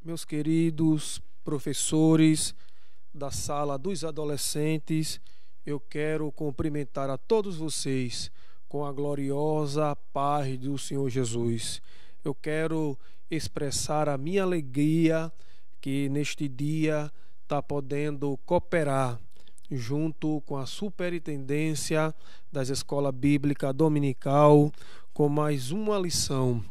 Meus queridos professores da sala dos adolescentes, eu quero cumprimentar a todos vocês com a gloriosa paz do Senhor Jesus. Eu quero expressar a minha alegria que neste dia está podendo cooperar junto com a superintendência das escolas bíblicas dominical com mais uma lição.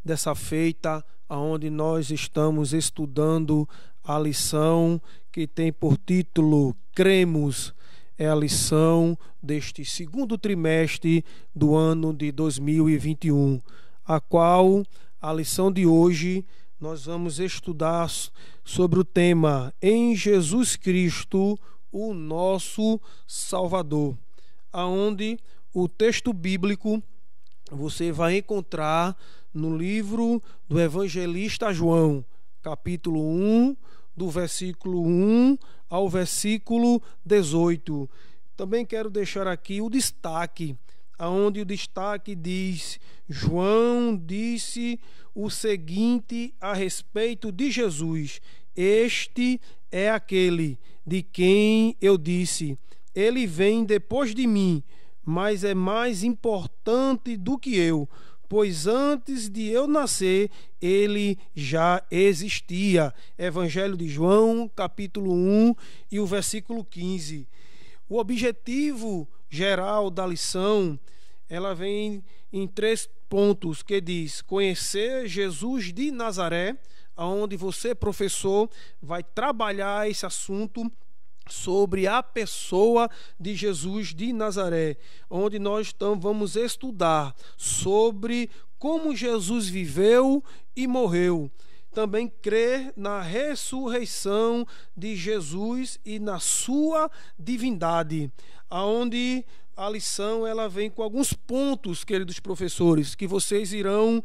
Dessa feita, onde nós estamos estudando a lição que tem por título Cremos, é a lição deste segundo trimestre do ano de 2021, a qual a lição de hoje nós vamos estudar sobre o tema Em Jesus Cristo, o nosso Salvador, aonde o texto bíblico você vai encontrar no livro do evangelista João, capítulo 1, do versículo 1 ao versículo 18. Também quero deixar aqui o destaque, aonde o destaque diz: João disse o seguinte a respeito de Jesus: este é aquele de quem eu disse, ele vem depois de mim, mas é mais importante do que eu, pois antes de eu nascer, ele já existia. Evangelho de João, capítulo 1 e o versículo 15. O objetivo geral da lição, ela vem em 3 pontos, que diz: conhecer Jesus de Nazaré, onde você, professor, vai trabalhar esse assunto sobre a pessoa de Jesus de Nazaré, onde nós vamos estudar sobre como Jesus viveu e morreu. Também crer na ressurreição de Jesus e na sua divindade, aonde a lição ela vem com alguns pontos, queridos professores, que vocês irão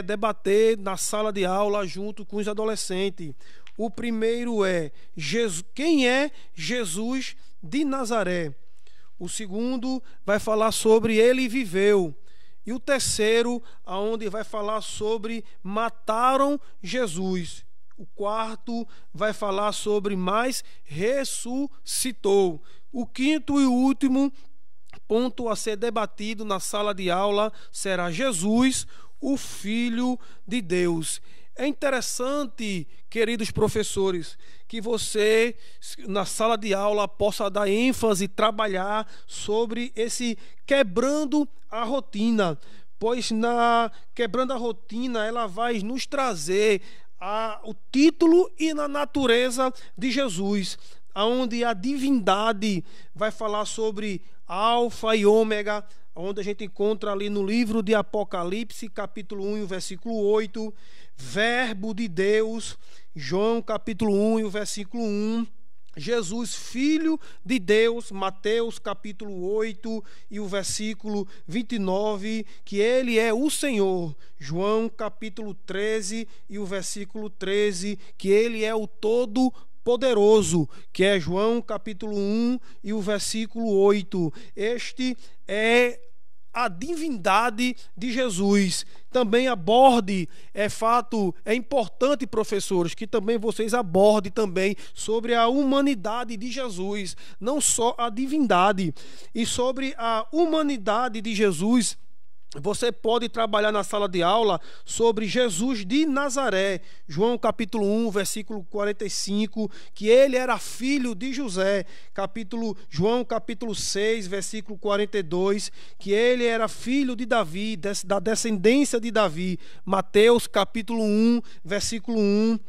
debater na sala de aula junto com os adolescentes. O primeiro é quem é Jesus de Nazaré. O segundo vai falar sobre ele viveu. E o terceiro, aonde vai falar sobre mataram Jesus. O quarto vai falar sobre mais ressuscitou. O quinto e último ponto a ser debatido na sala de aula será Jesus, o Filho de Deus. É interessante, queridos professores, que você, na sala de aula, possa dar ênfase, trabalhar sobre esse quebrando a rotina, pois na quebrando a rotina, ela vai nos trazer o título e na natureza de Jesus, onde a divindade vai falar sobre Alfa e Ômega, onde a gente encontra ali no livro de Apocalipse, capítulo 1 e o versículo 8, Verbo de Deus, João capítulo 1 e o versículo 1, Jesus, Filho de Deus, Mateus capítulo 8 e o versículo 29, que ele é o Senhor, João capítulo 13 e o versículo 13, que ele é o Todo-Poderoso, que é João capítulo 1 e o versículo 8. Este é a divindade de Jesus. Também aborde, é importante, professores, que também vocês abordem também sobre a humanidade de Jesus, não só a divindade. E sobre a humanidade de Jesus, você pode trabalhar na sala de aula sobre Jesus de Nazaré, João capítulo 1, versículo 45, que ele era filho de José, João capítulo 6, versículo 42, que ele era filho de Davi, da descendência de Davi, Mateus capítulo 1, versículo 1,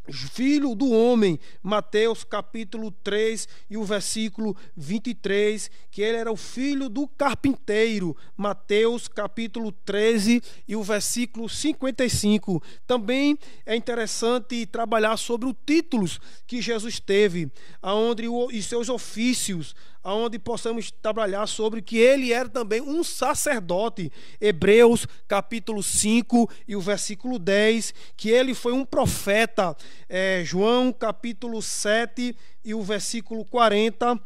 Filho do homem, Mateus capítulo 3 e o versículo 23, que ele era o filho do carpinteiro, Mateus capítulo 13 e o versículo 55. Também é interessante trabalhar sobre os títulos que Jesus teve, e seus ofícios, aonde possamos trabalhar sobre que ele era também um sacerdote, Hebreus capítulo 5 e o versículo 10, que ele foi um profeta, João capítulo 7 e o versículo 40,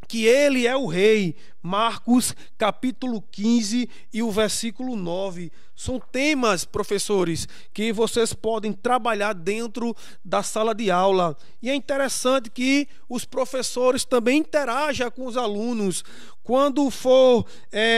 que ele é o rei, Marcos, capítulo 15 e o versículo 9. São temas, professores, que vocês podem trabalhar dentro da sala de aula. E é interessante que os professores também interajam com os alunos. Quando for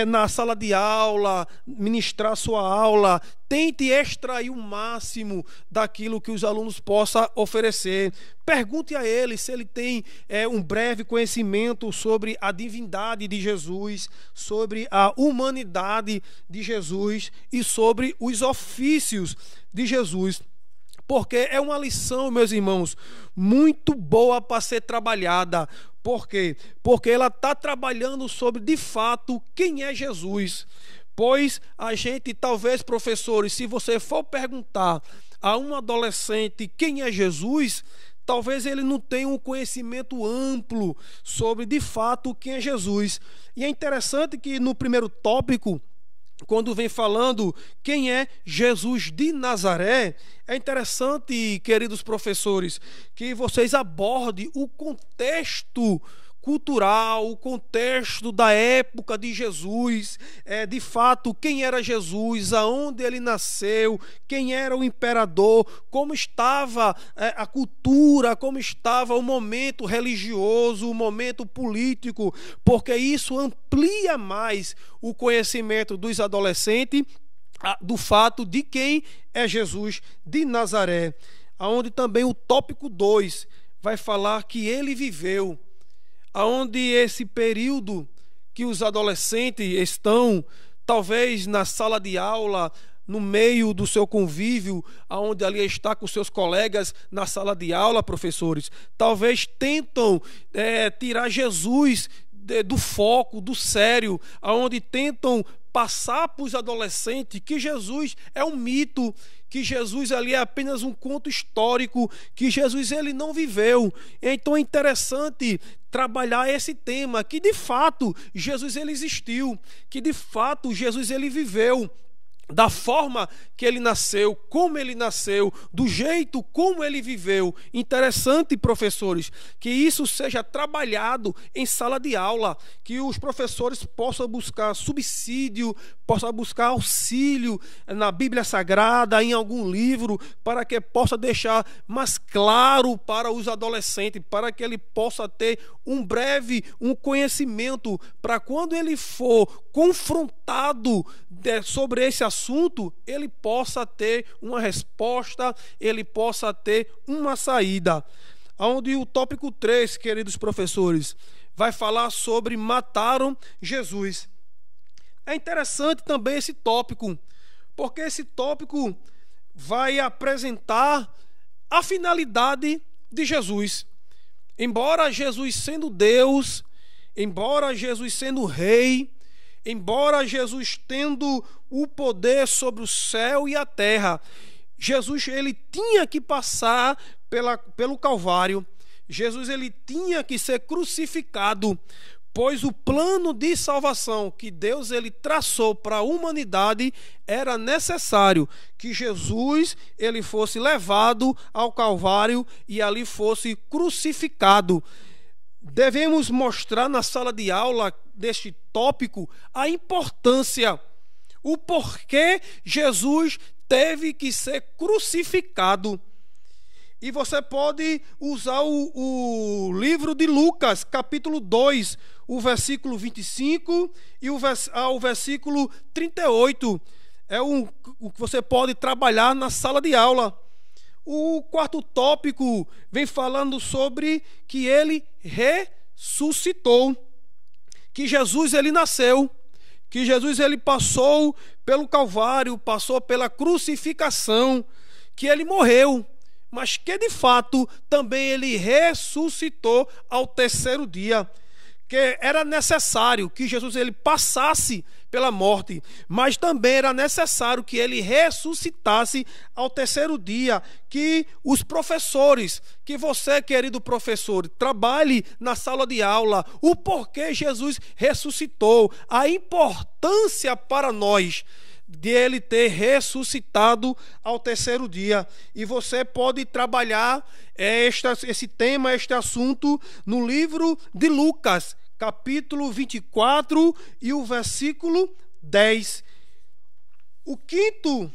na sala de aula, ministrar sua aula, tente extrair o máximo daquilo que os alunos possam oferecer. Pergunte a ele se ele tem um breve conhecimento sobre a divindade de Jesus, sobre a humanidade de Jesus e sobre os ofícios de Jesus. Porque é uma lição, meus irmãos, muito boa para ser trabalhada. Por quê? Porque ela está trabalhando sobre, de fato, quem é Jesus. Pois a gente, talvez, professores, se você for perguntar a um adolescente quem é Jesus, talvez ele não tenha um conhecimento amplo sobre, de fato, quem é Jesus. E é interessante que no primeiro tópico, quando vem falando quem é Jesus de Nazaré, é interessante, queridos professores, que vocês abordem o contexto cultural, o contexto da época de Jesus, de fato, quem era Jesus, aonde ele nasceu, quem era o imperador, como estava a cultura, como estava o momento religioso, o momento político, porque isso amplia mais o conhecimento dos adolescentes do fato de quem é Jesus de Nazaré, aonde também o tópico 2 vai falar que ele viveu, aonde esse período que os adolescentes estão, talvez na sala de aula, no meio do seu convívio, aonde ali está com seus colegas na sala de aula, professores, talvez tentam tirar Jesus do foco, do sério, aonde tentam passar para os adolescentes que Jesus é um mito, que Jesus ali é apenas um conto histórico, que Jesus ele não viveu. Então é interessante trabalhar esse tema, que de fato Jesus ele existiu, que de fato Jesus ele viveu, da forma que ele nasceu, como ele nasceu, do jeito como ele viveu. Interessante, professores, que isso seja trabalhado em sala de aula, que os professores possam buscar subsídio, possam buscar auxílio na Bíblia Sagrada, em algum livro, para que possa deixar mais claro para os adolescentes, para que ele possa ter um breve conhecimento, para quando ele for confrontado sobre esse assunto, ele possa ter uma resposta, ele possa ter uma saída. Onde o tópico 3, queridos professores, vai falar sobre mataram Jesus. É interessante também esse tópico, porque esse tópico vai apresentar a finalidade de Jesus. Embora Jesus sendo Deus, embora Jesus sendo Rei, embora Jesus tendo o poder sobre o céu e a terra, Jesus ele tinha que passar pelo Calvário. Jesus ele tinha que ser crucificado, pois o plano de salvação que Deus ele traçou para a humanidade era necessário que Jesus ele fosse levado ao Calvário e ali fosse crucificado. Devemos mostrar na sala de aula deste tópico a importância, o porquê Jesus teve que ser crucificado. E você pode usar o livro de Lucas, capítulo 2, o versículo 25 e o versículo 38. É o que você pode trabalhar na sala de aula. O quarto tópico vem falando sobre que ele ressuscitou, que Jesus ele nasceu, que Jesus ele passou pelo Calvário, passou pela crucificação, que ele morreu, mas que de fato também ele ressuscitou ao terceiro dia. Que era necessário que Jesus ele passasse pela morte, mas também era necessário que ele ressuscitasse ao terceiro dia, que os professores, que você, querido professor, trabalhe na sala de aula, o porquê Jesus ressuscitou, a importância para nós de ele ter ressuscitado ao terceiro dia. E você pode trabalhar esse tema, este assunto no livro de Lucas, capítulo 24 e o versículo 10. O quinto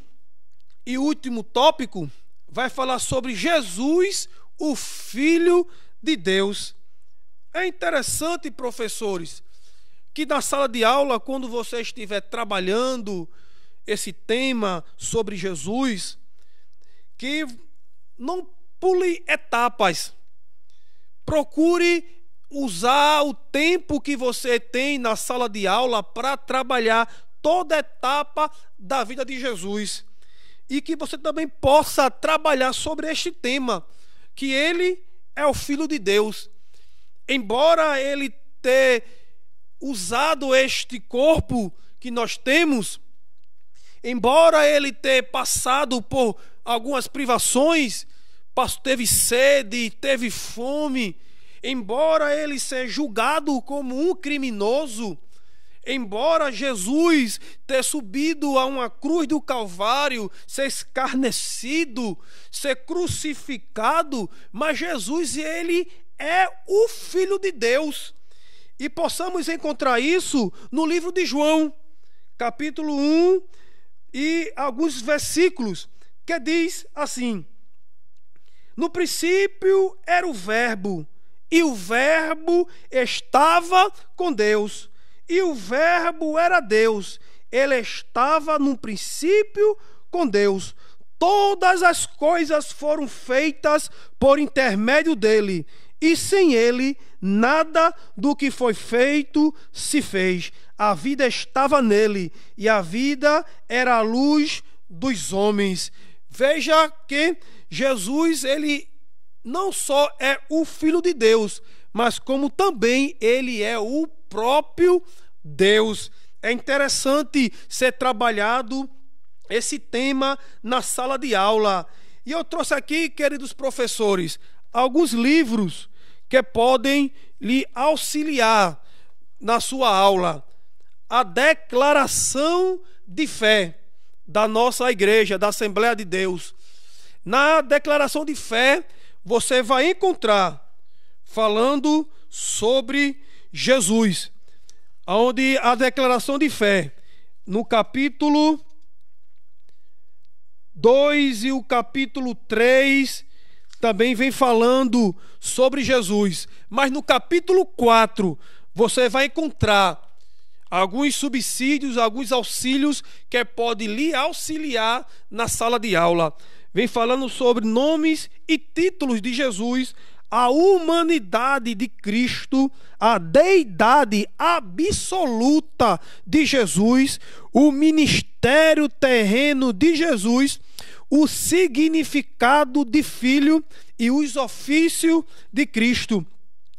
e último tópico vai falar sobre Jesus, o Filho de Deus. É interessante, professores, que na sala de aula, quando você estiver trabalhando esse tema sobre Jesus, que não pule etapas. Procure usar o tempo que você tem na sala de aula para trabalhar toda etapa da vida de Jesus. E que você também possa trabalhar sobre este tema, que ele é o Filho de Deus. Embora ele tenha usado este corpo que nós temos, embora ele tenha passado por algumas privações, teve sede, teve fome, embora ele seja julgado como um criminoso, embora Jesus ter subido a uma cruz do Calvário, ser escarnecido, ser crucificado, mas Jesus, ele é o Filho de Deus. E possamos encontrar isso no livro de João, capítulo 1 e alguns versículos, que diz assim: no princípio era o Verbo, e o Verbo estava com Deus, e o Verbo era Deus. Ele estava no princípio com Deus. Todas as coisas foram feitas por intermédio dele, e sem ele nada do que foi feito se fez. A vida estava nele, e a vida era a luz dos homens. Veja que Jesus, ele não só é o Filho de Deus, mas como também ele é o próprio Deus. É interessante ser trabalhado esse tema na sala de aula. E eu trouxe aqui, queridos professores, alguns livros que podem lhe auxiliar na sua aula. A declaração de fé da nossa igreja, da Assembleia de Deus. Na declaração de fé, você vai encontrar falando sobre Jesus, onde a declaração de fé, no capítulo 2 e o capítulo 3, também vem falando sobre Jesus. Mas no capítulo 4, você vai encontrar alguns subsídios, alguns auxílios que pode lhe auxiliar na sala de aula. Vem falando sobre nomes e títulos de Jesus, a humanidade de Cristo, a deidade absoluta de Jesus, o ministério terreno de Jesus, o significado de filho e os ofícios de Cristo.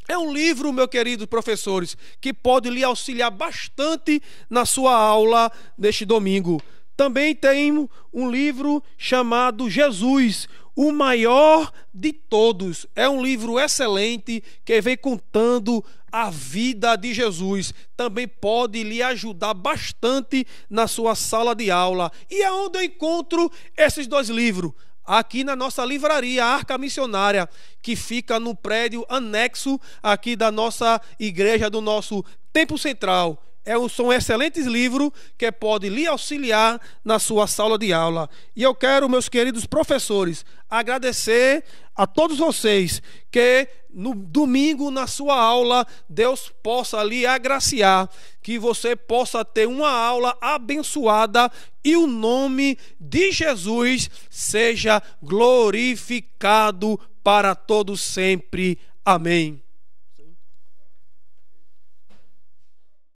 É um livro, meus queridos professores, que pode lhe auxiliar bastante na sua aula neste domingo. Também tem um livro chamado Jesus, o maior de todos. É um livro excelente que vem contando a vida de Jesus. Também pode lhe ajudar bastante na sua sala de aula. E é onde eu encontro esses dois livros? Aqui na nossa livraria Arca Missionária, que fica no prédio anexo aqui da nossa igreja, do nosso Templo Central. São excelentes livros que podem lhe auxiliar na sua sala de aula. E eu quero, meus queridos professores, agradecer a todos vocês que no domingo na sua aula Deus possa lhe agraciar, que você possa ter uma aula abençoada e o nome de Jesus seja glorificado para todos sempre. Amém.